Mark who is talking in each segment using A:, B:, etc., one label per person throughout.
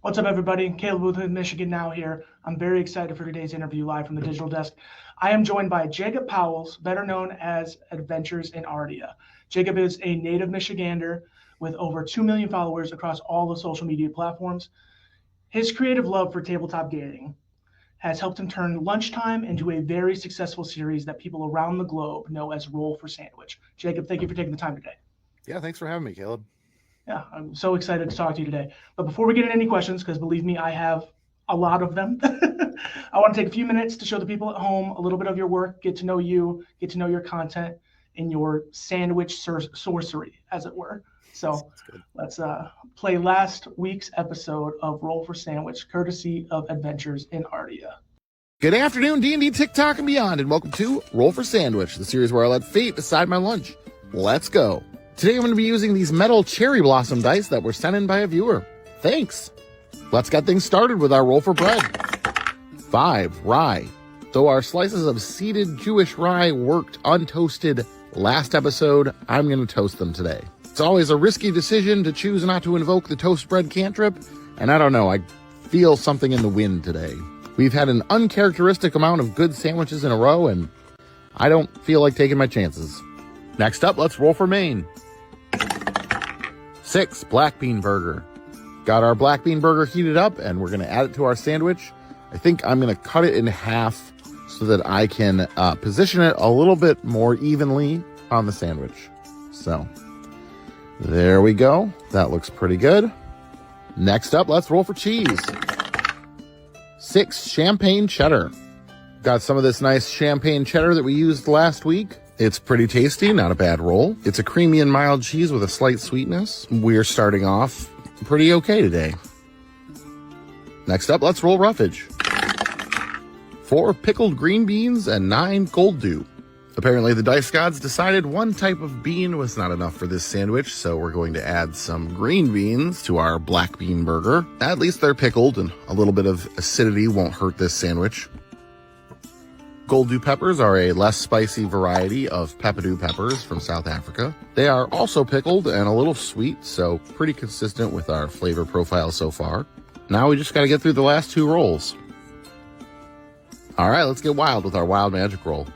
A: What's up, everybody? Caleb Booth in Michigan now here. I'm very excited for today's interview live from the digital desk. I am joined by Jacob Powells, better known as Adventures in Aardia. Jacob is a native Michigander with over 2 million followers across all the social media platforms. His creative love for tabletop gaming has helped him turn lunchtime into a very successful series that people around the globe know as Roll for Sandwich. Jacob, thank you for taking the time today.
B: Yeah, thanks for having me, Caleb.
A: Yeah, I'm so excited to talk to you today. But before we get into any questions, because believe me, I have a lot of them, I want to take a few minutes to show the people at home a little bit of your work, get to know you, get to know your content, and your sandwich sorcery, as it were. So let's play last week's episode of Roll for Sandwich, courtesy of Adventures in Aardia.
B: Good afternoon, D&D, TikTok, and beyond, and welcome to Roll for Sandwich, the series where I let fate decide my lunch. Let's go. Today I'm going to be using these metal cherry blossom dice that were sent in by a viewer. Thanks. Let's get things started with our roll for bread. 5, rye. Though our slices of seeded Jewish rye worked untoasted last episode, I'm going to toast them today. It's always a risky decision to choose not to invoke the toast bread cantrip, and I don't know, I feel something in the wind today. We've had an uncharacteristic amount of good sandwiches in a row, and I don't feel like taking my chances. Next up, let's roll for Maine. 6, black bean burger. Got our black bean burger heated up, and we're going to add it to our sandwich. I think I'm going to cut it in half so that I can position it a little bit more evenly on the sandwich. So, there we go. That looks pretty good. Next up, let's roll for cheese. 6, champagne cheddar. Got some of this nice champagne cheddar that we used last week. It's pretty tasty, not a bad roll. It's a creamy and mild cheese with a slight sweetness. We're starting off pretty okay today. Next up, let's roll roughage. 4 pickled green beans and 9 cold dew. Apparently the dice gods decided one type of bean was not enough for this sandwich, so we're going to add some green beans to our black bean burger. At least they're pickled, and a little bit of acidity won't hurt this sandwich. Goldu peppers are a less spicy variety of peppadew peppers from South Africa. They are also pickled and a little sweet, so pretty consistent with our flavor profile so far. Now we just got to get through the last 2 rolls. All right, let's get wild with our wild magic roll.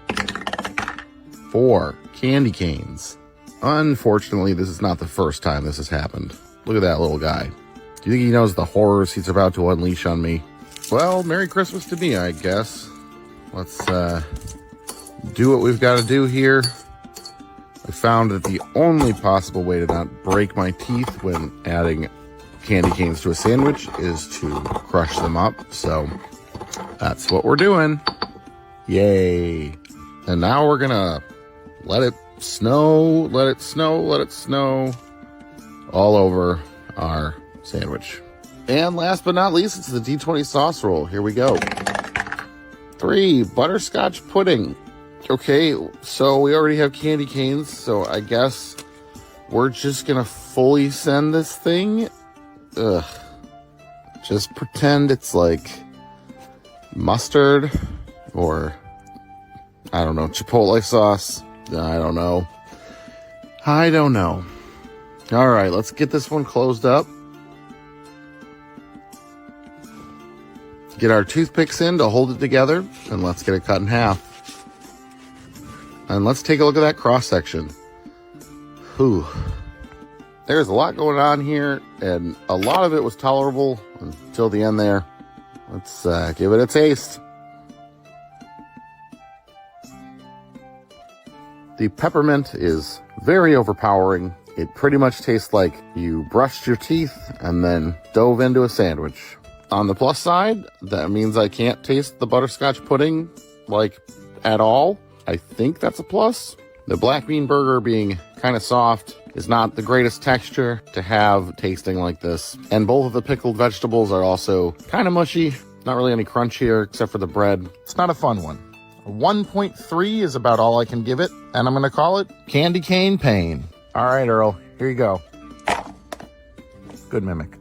B: 4, candy canes. Unfortunately, this is not the first time this has happened. Look at that little guy. Do you think he knows the horrors he's about to unleash on me? Well, Merry Christmas to me, I guess. Let's do what we've got to do here. I found that the only possible way to not break my teeth when adding candy canes to a sandwich is to crush them up. So that's what we're doing. Yay. And now we're going to let it snow all over our sandwich. And last but not least, it's the D20 sauce roll. Here we go. 3, butterscotch pudding. Okay, so we already have candy canes, so I guess we're just gonna fully send this thing. Ugh. Just pretend it's like mustard or, I don't know, chipotle sauce. I don't know. All right, let's get this one closed up. Get our toothpicks in to hold it together, and let's get it cut in half. And let's take a look at that cross section. Whew. There's a lot going on here, and a lot of it was tolerable until the end there. Let's give it a taste. The peppermint is very overpowering. It pretty much tastes like you brushed your teeth and then dove into a sandwich. On the plus side, that means I can't taste the butterscotch pudding, like, at all. I think that's a plus. The black bean burger being kind of soft is not the greatest texture to have tasting like this. And both of the pickled vegetables are also kind of mushy. Not really any crunch here except for the bread. It's not a fun one. A 1.3 is about all I can give it, and I'm going to call it candy cane pain. All right, Earl, here you go. Good mimic.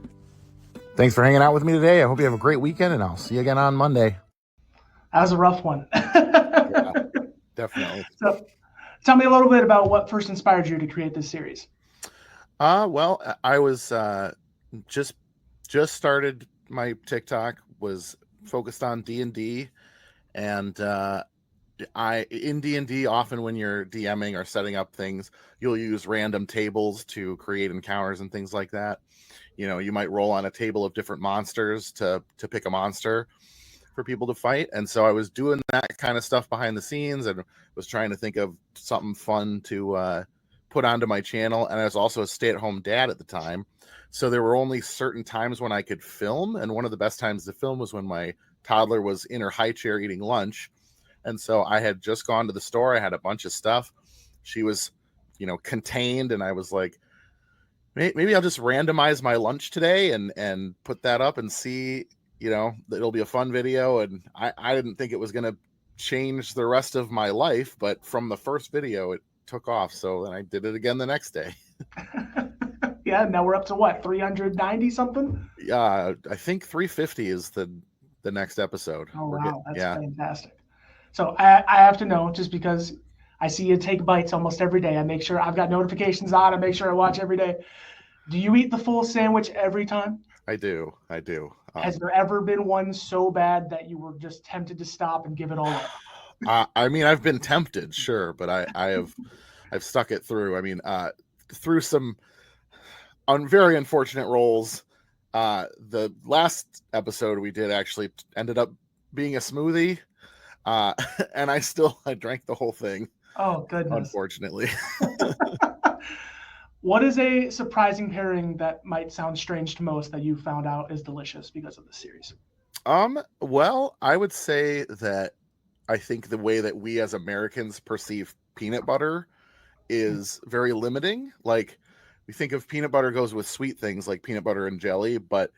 B: Thanks for hanging out with me today. I hope you have a great weekend, and I'll see you again on Monday.
A: That was a rough one.
B: Yeah, definitely.
A: So tell me a little bit about what first inspired you to create this series.
B: Well, I was just started my TikTok was focused on D&D, and I in D&D often when you're DMing or setting up things, you'll use random tables to create encounters and things like that. You might roll on a table of different monsters to pick a monster for people to fight. And so I was doing that kind of stuff behind the scenes and was trying to think of something fun to put onto my channel. And I was also a stay-at-home dad at the time. So there were only certain times when I could film. And one of the best times to film was when my toddler was in her high chair eating lunch. And so I had just gone to the store. I had a bunch of stuff. She was, contained. And I was like, maybe I'll just randomize my lunch today and put that up and see, it'll be a fun video. And I didn't think it was going to change the rest of my life, but from the first video, it took off. So then I did it again the next day.
A: Yeah. Now we're up to what, 390 something?
B: I think 350 is the next episode.
A: Oh, wow. That's fantastic. So I have to know, just because I see you take bites almost every day. I make sure I've got notifications on. I make sure I watch every day. Do you eat the full sandwich every time?
B: I do.
A: Has there ever been one so bad that you were just tempted to stop and give it all up?
B: I mean, I've been tempted, sure, but I've stuck it through. I mean, through some very unfortunate rolls. The last episode we did actually ended up being a smoothie, and I drank the whole thing.
A: Oh, goodness.
B: Unfortunately.
A: What is a surprising pairing that might sound strange to most that you found out is delicious because of the series?
B: Well, I would say that I think the way that we as Americans perceive peanut butter is very limiting. Like, we think of peanut butter goes with sweet things like peanut butter and jelly, but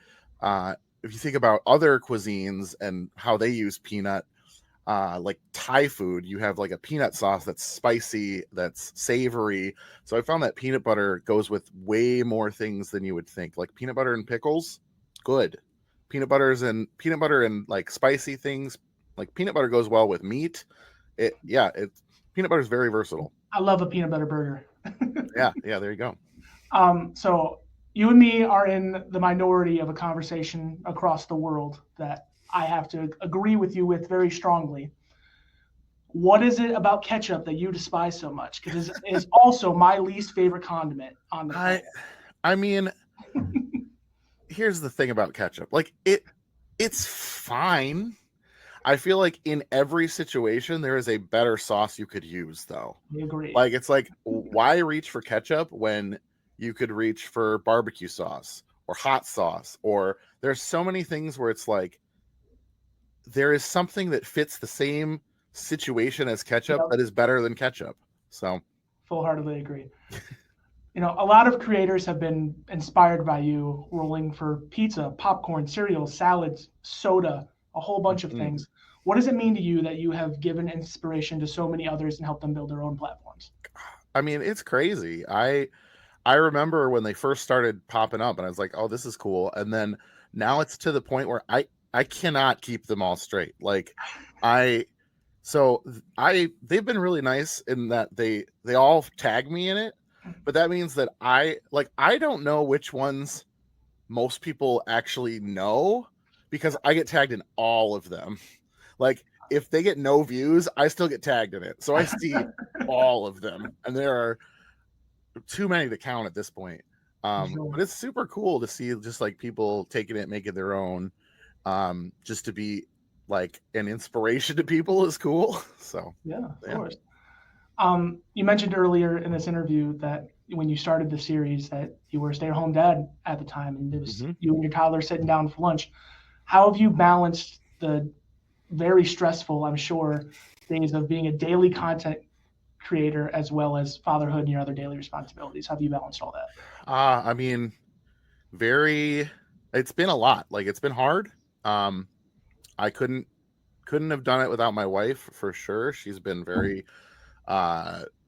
B: if you think about other cuisines and how they use peanut, like Thai food, you have like a peanut sauce that's spicy, that's savory. So I found that peanut butter goes with way more things than you would think. Like peanut butter and pickles, good. Peanut butter and like spicy things, like peanut butter goes well with meat. Peanut butter is very versatile.
A: I love a peanut butter burger.
B: yeah, there you go.
A: So you and me are in the minority of a conversation across the world that I have to agree with you with very strongly. What is it about ketchup that you despise so much? Because it is also my least favorite condiment on the planet.
B: I mean, here's the thing about ketchup. Like, it's fine. I feel like in every situation there is a better sauce you could use, though.
A: I agree.
B: Like, it's like, why reach for ketchup when you could reach for barbecue sauce or hot sauce? Or there's so many things where it's like, there is something that fits the same situation as ketchup that is better than ketchup. So
A: full-heartedly agree. A lot of creators have been inspired by you, rolling for pizza, popcorn, cereal, salads, soda, a whole bunch of things. What does it mean to you that you have given inspiration to so many others and helped them build their own platforms?
B: I mean, it's crazy. I remember when they first started popping up and I was like, oh, this is cool. And then now it's to the point where I cannot keep them all straight. Like, they've been really nice in that they all tag me in it, but that means that I don't know which ones most people actually know because I get tagged in all of them. Like, if they get no views, I still get tagged in it. So I see all of them, and there are too many to count at this point. But it's super cool to see just like people taking it, making their own. Just to be like an inspiration to people is cool. So
A: of course. You mentioned earlier in this interview that when you started the series that you were a stay-at-home dad at the time, and it was you and your toddler sitting down for lunch. How have you balanced the very stressful, I'm sure, days of being a daily content creator as well as fatherhood and your other daily responsibilities? How have you balanced all that?
B: I mean, it's been a lot. Like, it's been hard. I couldn't have done it without my wife for sure. She's been very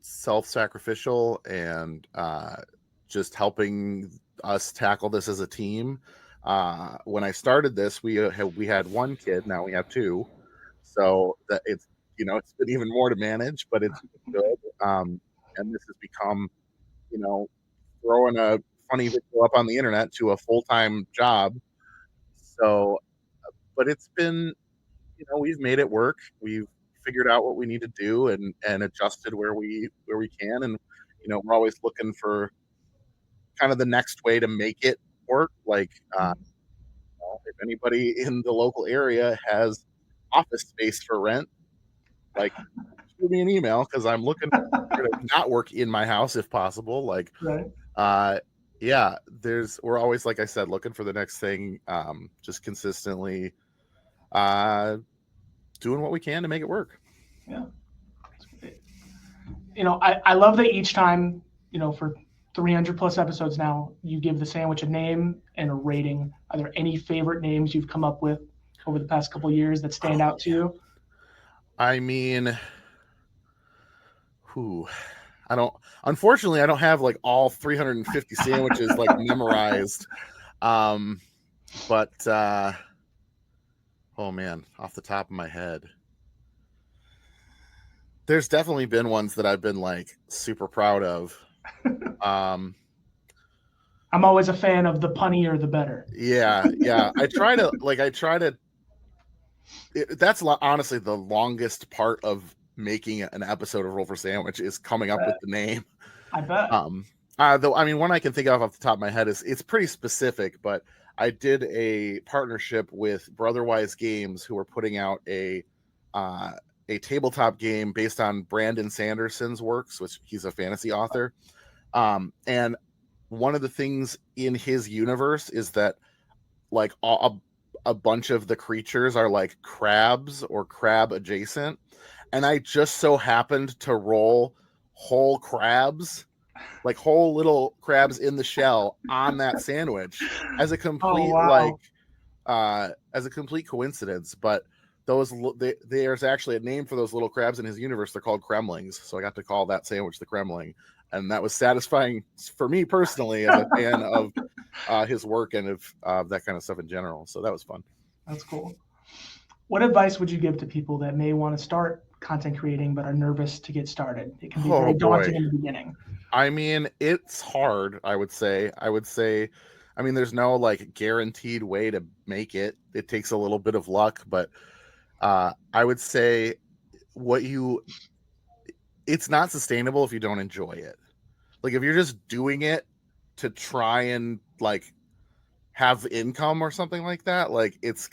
B: self-sacrificial and just helping us tackle this as a team. When I started this, we had one kid. Now we have two, so that it's been even more to manage, but it's good. And this has become, throwing a funny video up on the internet to a full-time job. So, but it's been, we've made it work. We've figured out what we need to do and adjusted where we can. And, we're always looking for kind of the next way to make it work. Like, if anybody in the local area has office space for rent, like, shoot me an email because I'm looking to not work in my house if possible. Like,
A: Right.
B: yeah, we're always, like I said, looking for the next thing, just consistently doing what we can to make it work.
A: Yeah. I love that each time, for 300 plus episodes now, you give the sandwich a name and a rating. Are there any favorite names you've come up with over the past couple of years that stand out to you?
B: I mean, unfortunately, I don't have like all 350 sandwiches like memorized. But oh man, off the top of my head, there's definitely been ones that I've been like super proud of.
A: I'm always a fan of the punnier the better.
B: Yeah. That's honestly the longest part of making an episode of Roll for Sandwich is coming up with the name.
A: I bet.
B: Though, I mean, one I can think of off the top of my head it's pretty specific, but I did a partnership with Brotherwise Games, who are putting out a tabletop game based on Brandon Sanderson's works, which he's a fantasy author. And one of the things in his universe is that like a bunch of the creatures are like crabs or crab adjacent. And I just so happened to roll whole crabs, like whole little crabs in the shell on that sandwich as a complete as a complete coincidence. But there's actually a name for those little crabs in his universe. They're called kremlings. So I got to call that sandwich the kremling. And that was satisfying for me personally as a fan of his work and of that kind of stuff in general. So that was fun.
A: That's cool. What advice would you give to people that may want to start content creating but are nervous to get started? It can be very daunting in the beginning.
B: I mean, it's hard, I would say. I mean, there's no like guaranteed way to make it. It takes a little bit of luck, but I would say it's not sustainable if you don't enjoy it. Like if you're just doing it to try and like have income or something like that, like it's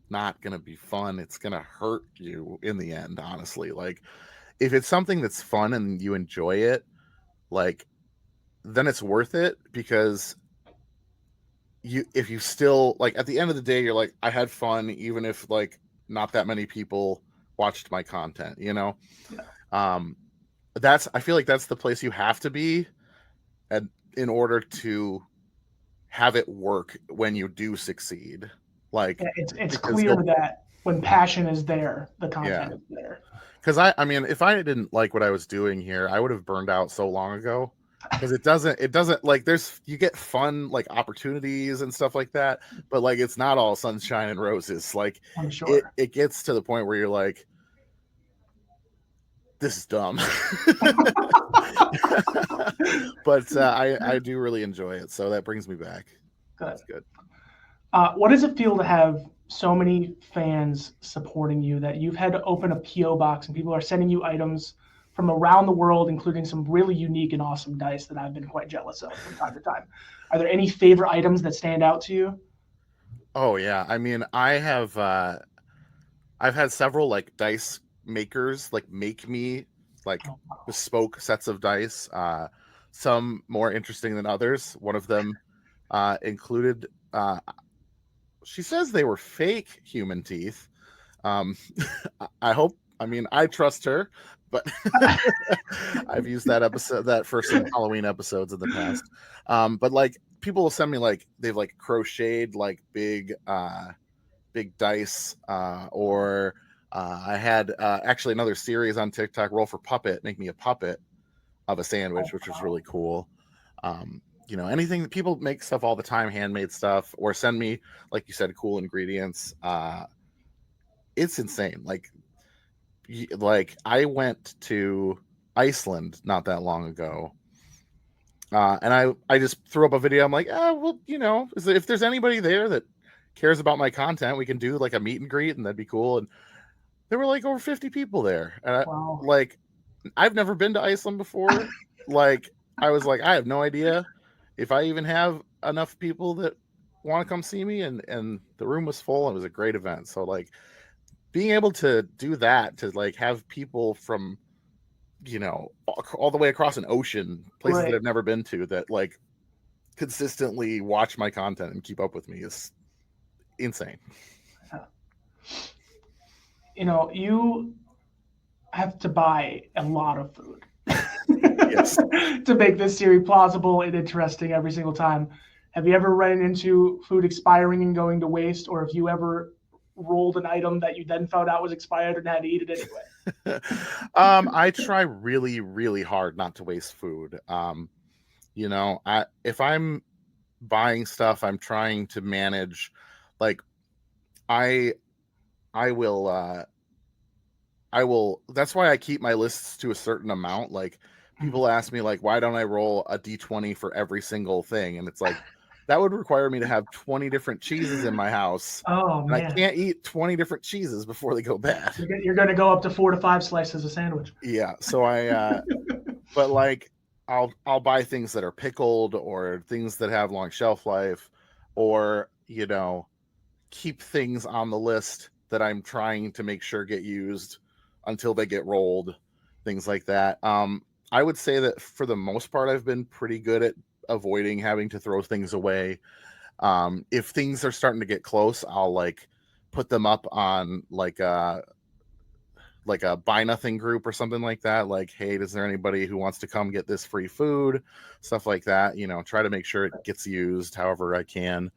B: not gonna be fun. It's gonna hurt you in the end, honestly. Like if it's something that's fun and you enjoy it, like then it's worth it, because if you still like at the end of the day, you're like, I had fun, even if like not that many people watched my content, you know?
A: Yeah.
B: I feel like that's the place you have to be in order to have it work when you do succeed. Like
A: it's clear that when passion is there, the content is there.
B: Because I mean, if I didn't like what I was doing here, I would have burned out so long ago. Because it doesn't like you get fun like opportunities and stuff like that, but like it's not all sunshine and roses. Like
A: I'm sure
B: it gets to the point where you're like, this is dumb. But I do really enjoy it, so that brings me back.
A: Good.
B: That's good.
A: What does it feel to have so many fans supporting you that you've had to open a PO box and people are sending you items from around the world, including some really unique and awesome dice that I've been quite jealous of from time to time? Are there any favorite items that stand out to you?
B: Oh yeah, I mean, I've had several like dice makers like make me like bespoke sets of dice. Some more interesting than others. One of them included. She says they were fake human teeth. I hope. I mean, I trust her, but I've used that for some Halloween episodes in the past. But like people will send me like they've like crocheted like big dice, or I had actually another series on TikTok, Roll for Puppet, make me a puppet of a sandwich, which was really cool. Anything that people make stuff all the time, handmade stuff, or send me, like you said, cool ingredients. It's insane. Like I went to Iceland not that long ago, and I just threw up a video. I'm like, well, if there's anybody there that cares about my content, we can do like a meet and greet, and that'd be cool. And there were like over 50 people there. And
A: Wow.
B: I've never been to Iceland before. Like, I was like, I have no idea if I even have enough people that want to come see me. And the room was full. It was a great event. So like being able to do that, to like have people from, all the way across an ocean, places that
A: Right.
B: I've never been to, that like consistently watch my content and keep up with me is insane.
A: You have to buy a lot of food
B: Yes.
A: to make this series plausible and interesting every single time. Have you ever run into food expiring and going to waste, or have you ever rolled an item that you then found out was expired and had to eat it anyway?
B: I try really, really hard not to waste food. If I'm buying stuff, I'm trying to manage, like, I I will that's why I keep my lists to a certain amount. Like, people ask me like, why don't I roll a d20 for every single thing? And it's like, that would require me to have 20 different cheeses in my house.
A: Oh
B: And I
A: man,
B: can't eat 20 different cheeses before they go bad.
A: you're going to go up to 4 to 5 slices of sandwich.
B: Yeah. So but like, I'll buy things that are pickled, or things that have long shelf life, or keep things on the list that I'm trying to make sure get used until they get rolled, things like that. I would say that for the most part, I've been pretty good at avoiding having to throw things away. If things are starting to get close, I'll like put them up on like a buy nothing group or something like that. Like, hey, is there anybody who wants to come get this free food? Stuff like that. Try to make sure it gets used however I can.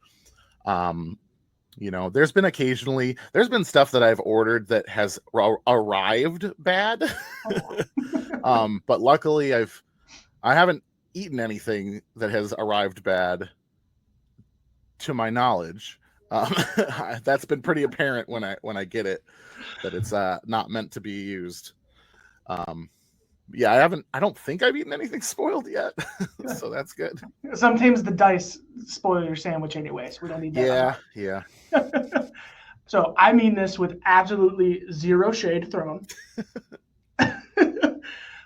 B: There's been stuff that I've ordered that has arrived bad. But luckily I haven't eaten anything that has arrived bad, to my knowledge. That's been pretty apparent when I get it, that it's not meant to be used. I don't think I've eaten anything spoiled yet. So that's good.
A: Sometimes the dice spoil your sandwich anyway, so we don't need that.
B: Yeah.
A: So I mean this with absolutely zero shade thrown.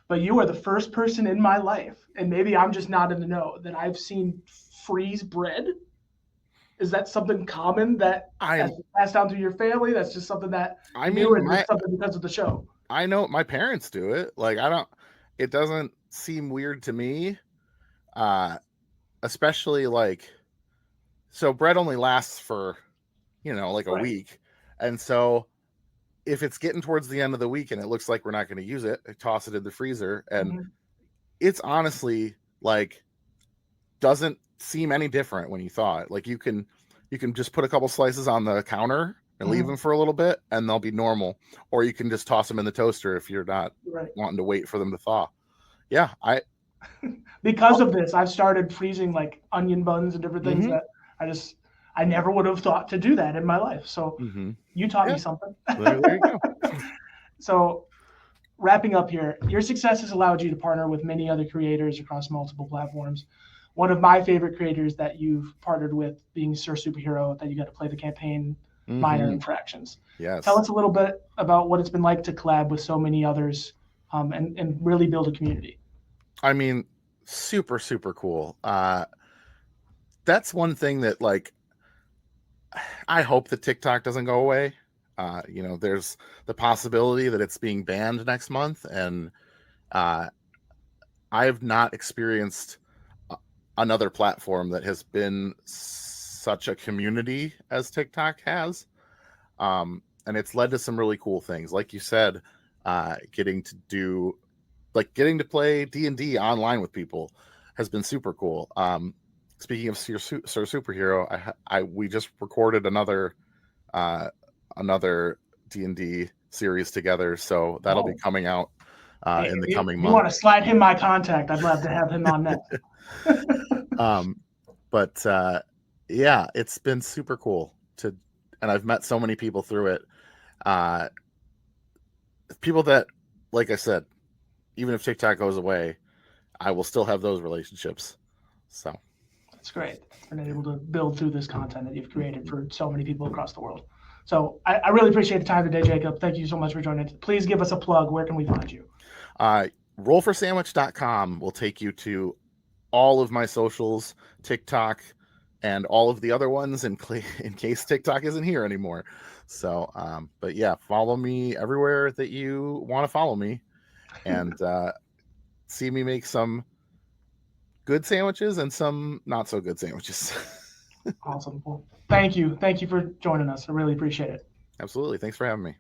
A: But you are the first person in my life, and maybe I'm just not in the know, that I've seen freeze bread. Is that something common that has passed down through your family? That's just something that or is this something because of the show?
B: I know my parents do it. Like, it doesn't seem weird to me. Especially like, so bread only lasts for, like a week. And so if it's getting towards the end of the week and it looks like we're not going to use it, I toss it in the freezer, and it's honestly like, doesn't seem any different when you thaw it. Like, you can just put a couple slices on the counter and leave them for a little bit, and they'll be normal. Or you can just toss them in the toaster if you're not wanting to wait for them to thaw. Yeah,
A: because of this, I've started freezing like onion buns and different things that I never would have thought to do that in my life. So you taught me something.
B: There you go.
A: So wrapping up here, your success has allowed you to partner with many other creators across multiple platforms. One of my favorite creators that you've partnered with being Sir Superhero, that you got to play the campaign minor infractions.
B: Yes.
A: Tell us a little bit about what it's been like to collab with so many others, and really build a community.
B: I mean, super, super cool. That's one thing that, like, I hope that TikTok doesn't go away. There's the possibility that it's being banned next month, and I have not experienced another platform that has been such a community as TikTok has. And it's led to some really cool things. Like you said, getting to play D&D online with people has been super cool. Speaking of Sir Superhero, we just recorded another D&D series together, so that'll be coming out in the coming month.
A: You want to slide him my contact? I'd love to have him on next.
B: But yeah, it's been super cool and I've met so many people through it. People that, like I said, even if TikTok goes away, I will still have those relationships. So
A: It's great. It's been able to build through this content that you've created for so many people across the world. So I really appreciate the time today, Jacob. Thank you so much for joining us. Please give us a plug. Where can we find you?
B: Rollforsandwich.com will take you to all of my socials, TikTok, and all of the other ones in case TikTok isn't here anymore. So, but yeah, follow me everywhere that you want to follow me, and see me make some good sandwiches and some not so good sandwiches.
A: Awesome. Well, thank you. Thank you for joining us. I really appreciate it.
B: Absolutely. Thanks for having me.